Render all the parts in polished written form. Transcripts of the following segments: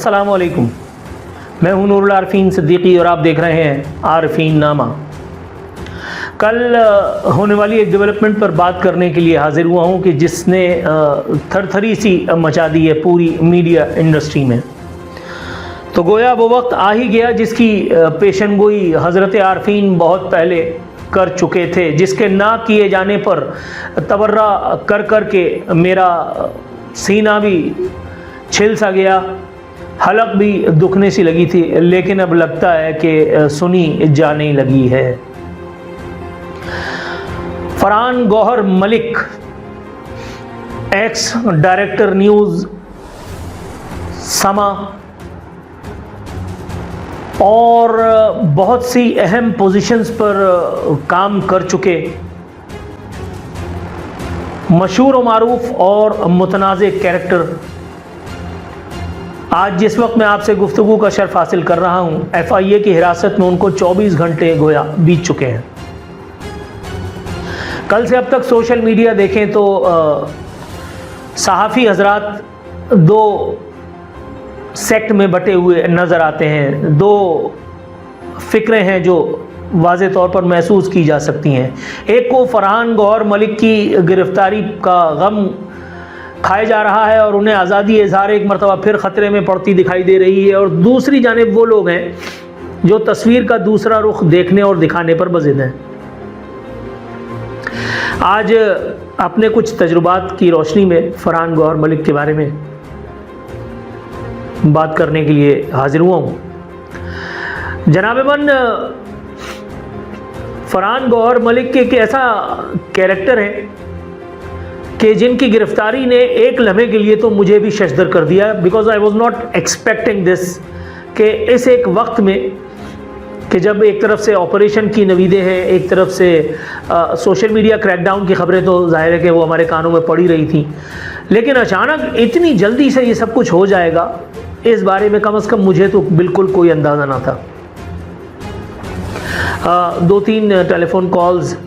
अस्सलाम वालेकुम। मैं हूं नूरुल आरफीन सिद्दीकी और आप देख रहे हैं आरफीन नामा। कल होने वाली एक डेवलपमेंट पर बात करने के लिए हाजिर हुआ हूं कि जिसने थरथरी सी मचा दी है पूरी मीडिया इंडस्ट्री में। तो गोया वो वक्त आ ही गया जिसकी पेशनगोई हज़रत आरफीन बहुत पहले कर चुके थे, जिसके ना किए जाने पर तबर्रा कर कर के मेरा सीना भी छिल सा गया, हलक भी दुखने सी लगी थी, लेकिन अब लगता है कि सुनी जाने लगी है। Farhan Gauhar Malik, ex director news Samaa और बहुत सी अहम पोजीशंस पर काम कर चुके मशहूर व मारूफ और मुतनाज़े कैरेक्टर, आज जिस वक्त मैं आपसे गुफ्तगू का शर्फ हासिल कर रहा हूं, FIA की हिरासत में उनको 24 घंटे गोया बीत चुके हैं। कल से अब तक सोशल मीडिया देखें तो सहाफ़ी हजरात दो सेक्ट में बटे हुए नज़र आते हैं। दो फ़िक्रें हैं जो वाज़े तौर पर महसूस की जा सकती हैं। एक को फरहान गौहर मलिक की गिरफ़्तारी का गम खाया जा रहा है और उन्हें आज़ादी इज़हार एक मरतबा फिर ख़तरे में पड़ती दिखाई दे रही है, और दूसरी जानिब वो लोग हैं जो तस्वीर का दूसरा रुख देखने और दिखाने पर बज़िद हैं। आज अपने कुछ तजुर्बात की रोशनी में फरहान गौहर मलिक के बारे में बात करने के लिए हाजिर हुआ हूँ। जनाब-ए-मन, फरहान गौहर मलिक के एक ऐसा कैरेक्टर है कि जिनकी गिरफ्तारी ने एक लम्हे के लिए तो मुझे भी शशदर कर दिया, because I was not expecting this, कि इस एक वक्त में कि जब एक तरफ से ऑपरेशन की नवीदें हैं, एक तरफ से सोशल मीडिया क्रैकडाउन की खबरें तो जाहिर है कि वो हमारे कानों में पड़ी रही थी, लेकिन अचानक इतनी जल्दी से ये सब कुछ हो जाएगा, इस बारे में कम से कम मुझे तो बिल्कुल कोई अंदाज़ा ना था। 2-3 टेलीफोन कॉल्स,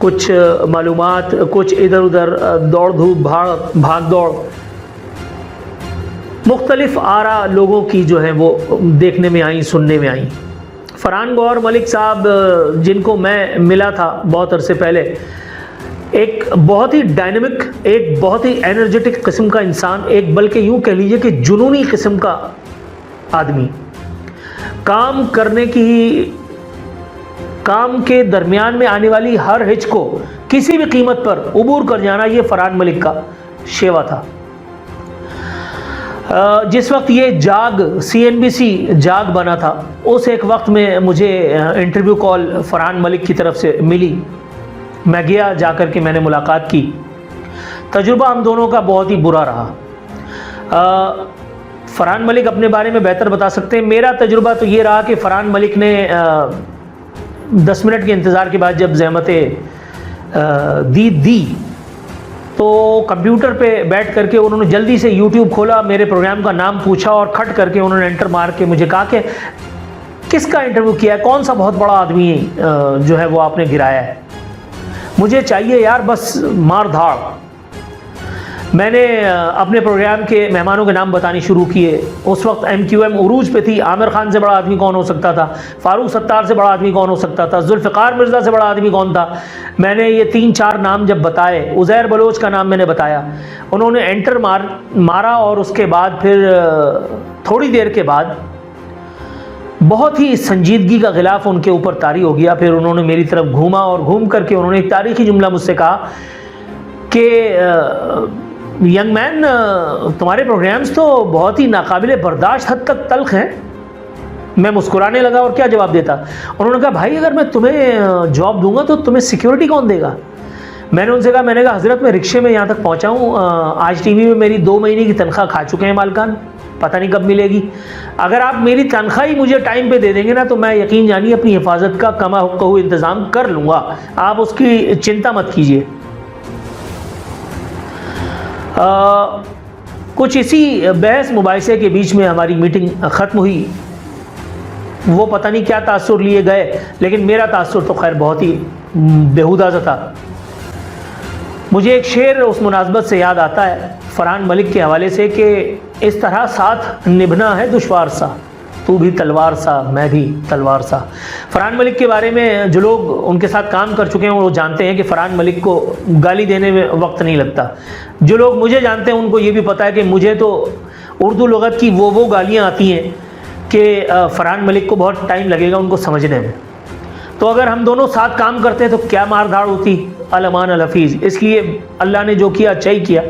कुछ मालूमात, कुछ इधर उधर दौड़ धूप भाग दौड़, मुख्तलिफ आरा लोगों की जो है वो देखने में आई, सुनने में आई। फरहान गौहर मलिक साहब जिनको मैं मिला था बहुत अरसे पहले, एक बहुत ही डायनेमिक, एक बहुत ही एनर्जेटिक किस्म का इंसान, एक बल्कि यूँ कह लीजिए कि जुनूनी किस्म का आदमी, काम करने की, काम के दरमियान में आने वाली हर हिच को किसी भी कीमत पर उबूर कर जाना, ये फरहान मलिक का शेवा था। जिस वक्त ये जाग CNBC जाग बना था, उस एक वक्त में मुझे इंटरव्यू कॉल फरहान मलिक की तरफ से मिली। मैं गया, जाकर के मैंने मुलाकात की। तजुर्बा हम दोनों का बहुत ही बुरा रहा। फरहान मलिक अपने बारे में बेहतर बता सकते हैं। मेरा तजुर्बा तो ये रहा कि फरहान मलिक ने 10 मिनट के इंतज़ार के बाद जब ज़हमत दी तो कंप्यूटर पे बैठ करके उन्होंने जल्दी से YouTube खोला, मेरे प्रोग्राम का नाम पूछा और खट करके उन्होंने एंटर मार के मुझे कहा कि किसका इंटरव्यू किया है, कौन सा बहुत बड़ा आदमी जो है वो आपने गिराया है, मुझे चाहिए यार बस मार धाड़। मैंने अपने प्रोग्राम के मेहमानों के नाम बताने शुरू किए। उस वक्त MQM उरूज पे थी। आमिर खान से बड़ा आदमी कौन हो सकता था, फारूक सत्तार से बड़ा आदमी कौन हो सकता था, जुल्फ़िकार मिर्ज़ा से बड़ा आदमी कौन था। मैंने ये 3-4 नाम जब बताए, उज़ैर बलोच का नाम मैंने बताया, उन्होंने एंटर मारा और उसके बाद फिर थोड़ी देर के बाद बहुत ही संजीदगी का गिलाफ उनके ऊपर तारी हो गया। फिर उन्होंने मेरी तरफ घूमा और घूम करके उन्होंने एक तारीख़ी जुमला मुझसे कहा कि यंग मैन, तुम्हारे प्रोग्राम्स तो बहुत ही नाकाबिले बर्दाश्त हद तक तल्ख हैं। मैं मुस्कुराने लगा और क्या जवाब देता। उन्होंने कहा, भाई अगर मैं तुम्हें जॉब दूंगा तो तुम्हें सिक्योरिटी कौन देगा। मैंने उनसे कहा, मैंने कहा हज़रत मैं रिक्शे में यहाँ तक पहुँचा हूँ, आज TV में मेरी 2 महीने की तनख्वाह खा चुके हैं मालकान, पता नहीं कब मिलेगी। अगर आप मेरी तनख्वाह ही मुझे टाइम पे दे देंगे ना तो मैं यकीन जानिए अपनी हिफाजत का कमा हुआ इंतज़ाम कर लूँगा, आप उसकी चिंता मत कीजिए। कुछ इसी बहस मुबाहिसे के बीच में हमारी मीटिंग ख़त्म हुई। वो पता नहीं क्या तासुर लिए गए, लेकिन मेरा तासुर तो खैर बहुत ही बेहुदा सा था। मुझे एक शेर उस मुनासबत से याद आता है फरहान मलिक के हवाले से कि इस तरह साथ निभना है दुश्वार सा, तू भी तलवार सा मैं भी तलवार सा। फरहान मलिक के बारे में जो लोग उनके साथ काम कर चुके हैं वो जानते हैं कि फरहान मलिक को गाली देने में वक्त नहीं लगता। जो लोग मुझे जानते हैं उनको ये भी पता है कि मुझे तो उर्दू लुगत की वो गालियाँ आती हैं कि फरहान मलिक को बहुत टाइम लगेगा उनको समझने में। तो अगर हम दोनों साथ काम करते हैं तो क्या मारधाड़ होती, अल-अमान अल-हफीज़। इसलिए अल्लाह ने जो किया अच्छा ही किया।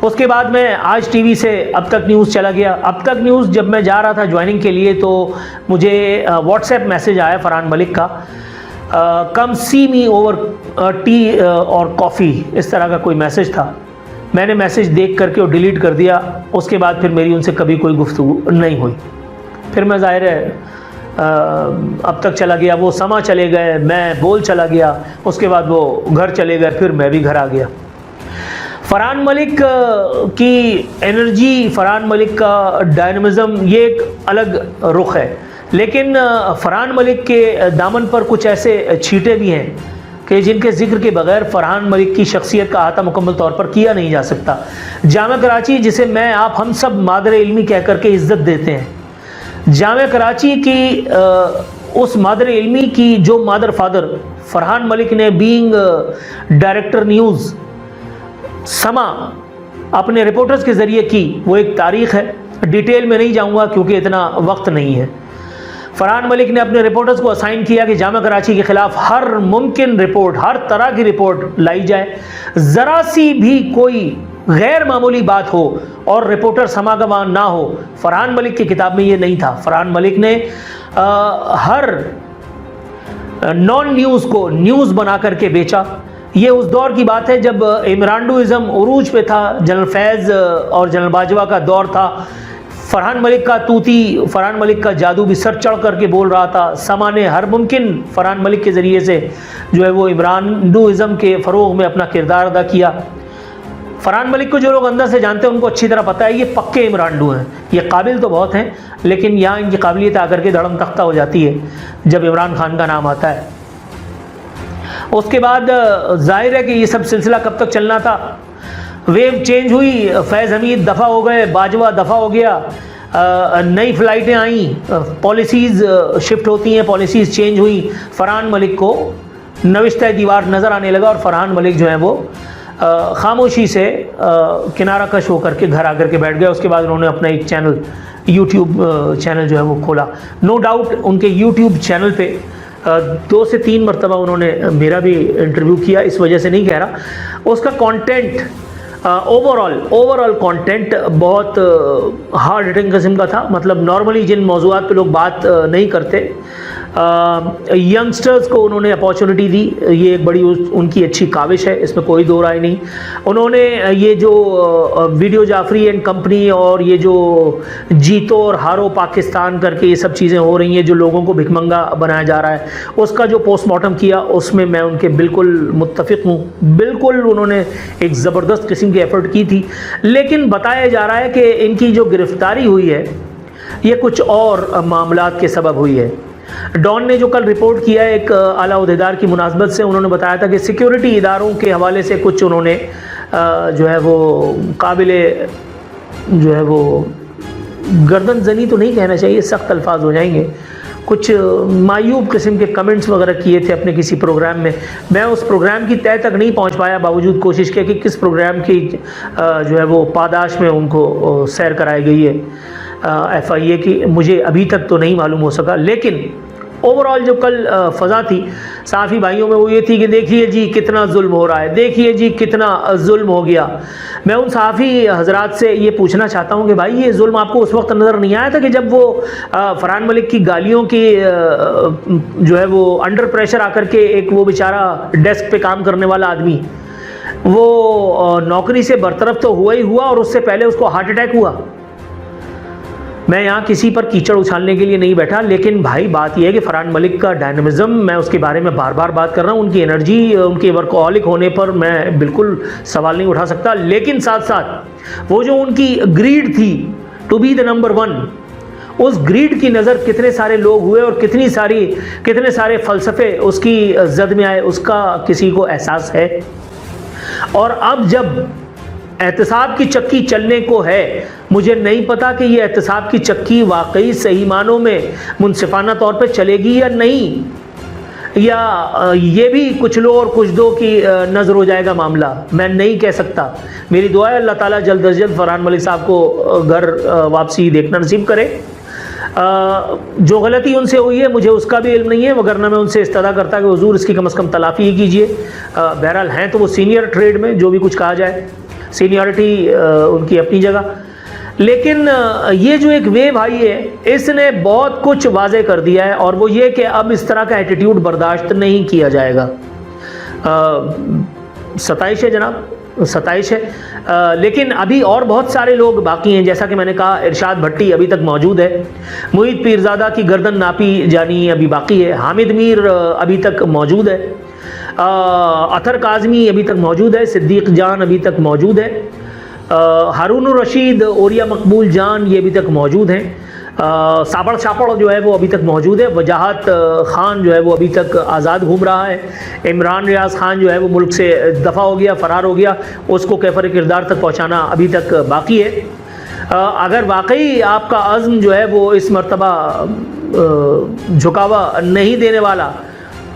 उसके बाद मैं आज टीवी से अब तक न्यूज़ चला गया। अब तक न्यूज़ जब मैं जा रहा था ज्वाइनिंग के लिए तो मुझे व्हाट्सएप मैसेज आया फरहान मलिक का, कम सी मी ओवर टी और कॉफ़ी, इस तरह का कोई मैसेज था। मैंने मैसेज देख करके और डिलीट कर दिया। उसके बाद फिर मेरी उनसे कभी कोई गुफ्तगू नहीं हुई। फिर मैं ज़ाहिर है अब तक चला गया, वो समा चले गए, मैं बोल चला गया, उसके बाद वो घर चले गए, फिर मैं भी घर आ गया। फरहान मलिक की एनर्जी, फरहान मलिक का डायनामिज़म ये एक अलग रुख है, लेकिन फरहान मलिक के दामन पर कुछ ऐसे छींटे भी हैं कि जिनके ज़िक्र के बगैर फरहान मलिक की शख्सियत का अहाता मुकम्मल तौर पर किया नहीं जा सकता। जामा कराची, जिसे मैं आप हम सब मादर इल्मी कह करके इज़्ज़त देते हैं, जामा कराची की उस मादर इल्मी की जो मादर फादर फरहान मलिक ने बीइंग डायरेक्टर न्यूज़ समा अपने रिपोर्टर्स के ज़रिए की, वो एक तारीख़ है। डिटेल में नहीं जाऊंगा क्योंकि इतना वक्त नहीं है। फरहान मलिक ने अपने रिपोर्टर्स को असाइन किया कि जामा कराची के ख़िलाफ़ हर मुमकिन रिपोर्ट, हर तरह की रिपोर्ट लाई जाए। ज़रा सी भी कोई गैर मामूली बात हो और रिपोर्टर समागवान ना हो, फरहान मलिक की किताब में ये नहीं था। फरहान मलिक ने हर नॉन न्यूज़ को न्यूज़ बना करके बेचा। ये उस दौर की बात है जब इमरानडूइज़म उरूज पे था, जनरल फैज़ और जनरल बाजवा का दौर था। फरहान मलिक का तूती, फरहान मलिक का जादू भी सर चढ़ करके बोल रहा था। समा ने हर मुमकिन फरहान मलिक के ज़रिए से जो है वो इमरानडूइज़म के फ़रोग़ में अपना किरदार अदा किया। फरहान मलिक को जो लोग अंदर से जानते हैं उनको अच्छी तरह पता है ये पक्के इमरानडू हैं। ये काबिल तो बहुत हैं, लेकिन यहाँ इनकी काबिलियत आकर के धड़म तख्ता हो जाती है जब इमरान खान का नाम आता है। उसके बाद जाहिर है कि ये सब सिलसिला कब तक चलना था। वेव चेंज हुई, फैज़ हमीद दफ़ा हो गए, बाजवा दफ़ा हो गया, नई फ़्लाइटें आई, पॉलिसीज़ शिफ्ट होती हैं, पॉलिसीज़ चेंज हुई। फ़रहान मलिक को नविश्ता दीवार नज़र आने लगा और फ़रहान मलिक जो है वो खामोशी से किनारा कश होकर के घर आकर के बैठ गए। उसके बाद उन्होंने अपना एक चैनल, यूट्यूब चैनल जो है वो खोला। नो डाउट उनके यूट्यूब चैनल पे 2 से 3 मरतबा उन्होंने मेरा भी इंटरव्यू किया, इस वजह से नहीं कह रहा। उसका कंटेंट ओवरऑल कंटेंट बहुत हार्ड हिटिंग किस्म का था। मतलब नॉर्मली जिन मौज़ूआत पे लोग बात नहीं करते, यंगस्टर्स को उन्होंने अपॉर्चुनिटी दी। ये एक बड़ी उनकी अच्छी काविश है, इसमें कोई दो राय नहीं। उन्होंने ये जो वीडियो जाफरी एंड कंपनी और ये जो जीतो और हारो पाकिस्तान करके ये सब चीज़ें हो रही हैं, जो लोगों को भिखमंगा बनाया जा रहा है, उसका जो पोस्टमार्टम किया उसमें मैं उनके बिल्कुल मुत्तफ़िक़ हूँ। बिल्कुल उन्होंने एक ज़बरदस्त किस्म की एफ़र्ट की थी। लेकिन बताया जा रहा है कि इनकी जो गिरफ़्तारी हुई है ये कुछ और मामलात के सबब हुई है। डॉन ने जो कल रिपोर्ट किया एक आला उहदेदार की मुनासबत से, उन्होंने बताया था कि सिक्योरिटी इदारों के हवाले से कुछ उन्होंने जो है वो काबिले जो है वो गर्दन जनी तो नहीं कहना चाहिए, सख्त अल्फाज हो जाएंगे, कुछ मायूब किस्म के कमेंट्स वगैरह किए थे अपने किसी प्रोग्राम में। मैं उस प्रोग्राम की तय तक नहीं पहुंच पाया, बावजूद कोशिश किया कि किस प्रोग्राम की जो है वो पादाश में उनको सैर कराई गई है FIA की, मुझे अभी तक तो नहीं मालूम हो सका। लेकिन ओवरऑल जो कल फ़ज़ा थी सहाफ़ी भाइयों में वो ये थी कि देखिए जी कितना जुल्म हो रहा है, देखिए जी कितना जुल्म हो गया। मैं उन सहाफ़ी हज़रात से ये पूछना चाहता हूँ कि भाई ये जुल्म आपको उस वक्त नज़र नहीं आया था कि जब वो फरहान मलिक की गालियों की जो है वो अंडर प्रेशर आकर के एक वो बेचारा डेस्क पे काम करने वाला आदमी वो नौकरी से बरतरफ तो हुआ ही हुआ और उससे पहले उसको हार्ट अटैक हुआ। मैं यहाँ किसी पर कीचड़ उछालने के लिए नहीं बैठा, लेकिन भाई बात यह है कि फरहान मलिक का डायनामिज़म, मैं उसके बारे में बार बार बात कर रहा हूँ, उनकी एनर्जी, उनके वर्कहॉलिक होने पर मैं बिल्कुल सवाल नहीं उठा सकता। लेकिन साथ साथ वो जो उनकी ग्रीड थी टू बी द नंबर 1, उस ग्रीड की नज़र कितने सारे लोग हुए और कितने सारे फ़लसफ़े उसकी जद में आए, उसका किसी को एहसास है। और अब जब एहतसाब की चक्की चलने को है। मुझे नहीं पता कि ये एहतसाब की चक्की वाकई सही मानों में मुनसिफाना तौर पे चलेगी या नहीं, या ये भी कुछ लो और कुछ दो की नज़र हो जाएगा मामला, मैं नहीं कह सकता। मेरी दुआ है अल्लाह ताला जल्द अज जल्द फरहान मलिक साहब को घर वापसी देखना नसीब करे। जो गलती उनसे हुई है मुझे उसका भी इल्म नहीं है, वगरना मैं उनसे इस्तदा करता कि हुजूर इसकी कम से कम तलाफ़ी ही कीजिए। बहरहाल हैं तो वो सीनियर ट्रेड में, जो भी कुछ कहा जाए, सीनियरिटी उनकी अपनी जगह। लेकिन ये जो एक वेव आई है इसने बहुत कुछ वाज़े कर दिया है, और वो ये कि अब इस तरह का एटीट्यूड बर्दाश्त नहीं किया जाएगा। 27 है जनाब, 27 है। लेकिन अभी और बहुत सारे लोग बाकी हैं, जैसा कि मैंने कहा इरशाद भट्टी अभी तक मौजूद है, मुईद पीरज़ादा की गर्दन नापी जानी अभी बाकी है, हामिद मीर अभी तक मौजूद है, अतर काज़मी अभी तक मौजूद है, सिद्दीक जान अभी तक मौजूद है, हारून रशीद, ओरिया मकबूल जान ये अभी तक मौजूद हैं, साबड़ शापड़ जो है वो अभी तक मौजूद है, वजाहत ख़ान जो है वो अभी तक आज़ाद घूम रहा है, इमरान रियाज ख़ान जो है वो मुल्क से दफ़ा हो गया, फ़रार हो गया, उसको कैफर किरदार तक पहुँचाना अभी तक बाकी है। अगर वाकई आपका अज़्म जो है वो इस मरतबा झुकावा नहीं देने वाला,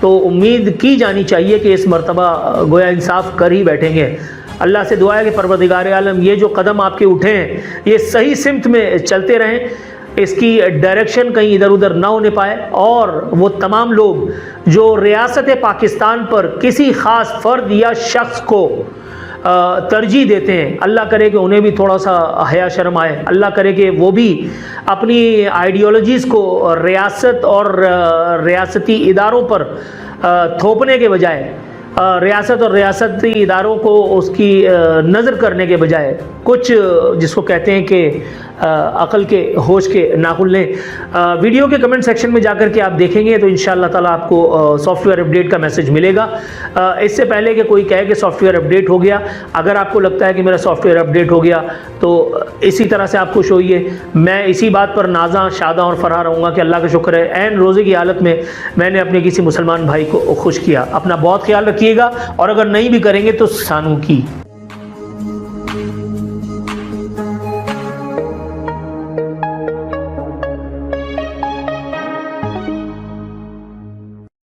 तो उम्मीद की जानी चाहिए कि इस मरतबा गोया इंसाफ कर ही बैठेंगे। अल्लाह से दुआ है कि परवरदिगार आलम ये जो कदम आपके उठे हैं ये सही सिमत में चलते रहें, इसकी डायरेक्शन कहीं इधर उधर ना होने पाए, और वो तमाम लोग जो रियासत पाकिस्तान पर किसी ख़ास फ़र्द या शख्स को तरजीह देते हैं, अल्लाह करे कि उन्हें भी थोड़ा सा हया शर्म आए, अल्लाह करे कि वो भी अपनी आइडियोलॉजीज़ को रियासत और रियासती इदारों पर थोपने के बजाय, रियासत और रियासती इदारों को उसकी नज़र करने के बजाय कुछ जिसको कहते हैं कि अक़ल के होश के नाखुन लें। वीडियो के कमेंट सेक्शन में जाकर के आप देखेंगे तो इंशाअल्लाह ताला आपको सॉफ्टवेयर अपडेट का मैसेज मिलेगा। इससे पहले कि कोई कहे कि सॉफ्टवेयर अपडेट हो गया, अगर आपको लगता है कि मेरा सॉफ्टवेयर अपडेट हो गया तो इसी तरह से आप खुश होइए। मैं इसी बात पर नाज़ा, शादा और फराह रहूँगा कि अल्लाह का शुक्र है ऐन रोज़े की हालत में मैंने अपने किसी मुसलमान भाई को खुश किया। अपना बहुत ख्याल रखिएगा, और अगर नहीं भी करेंगे तो सानू की।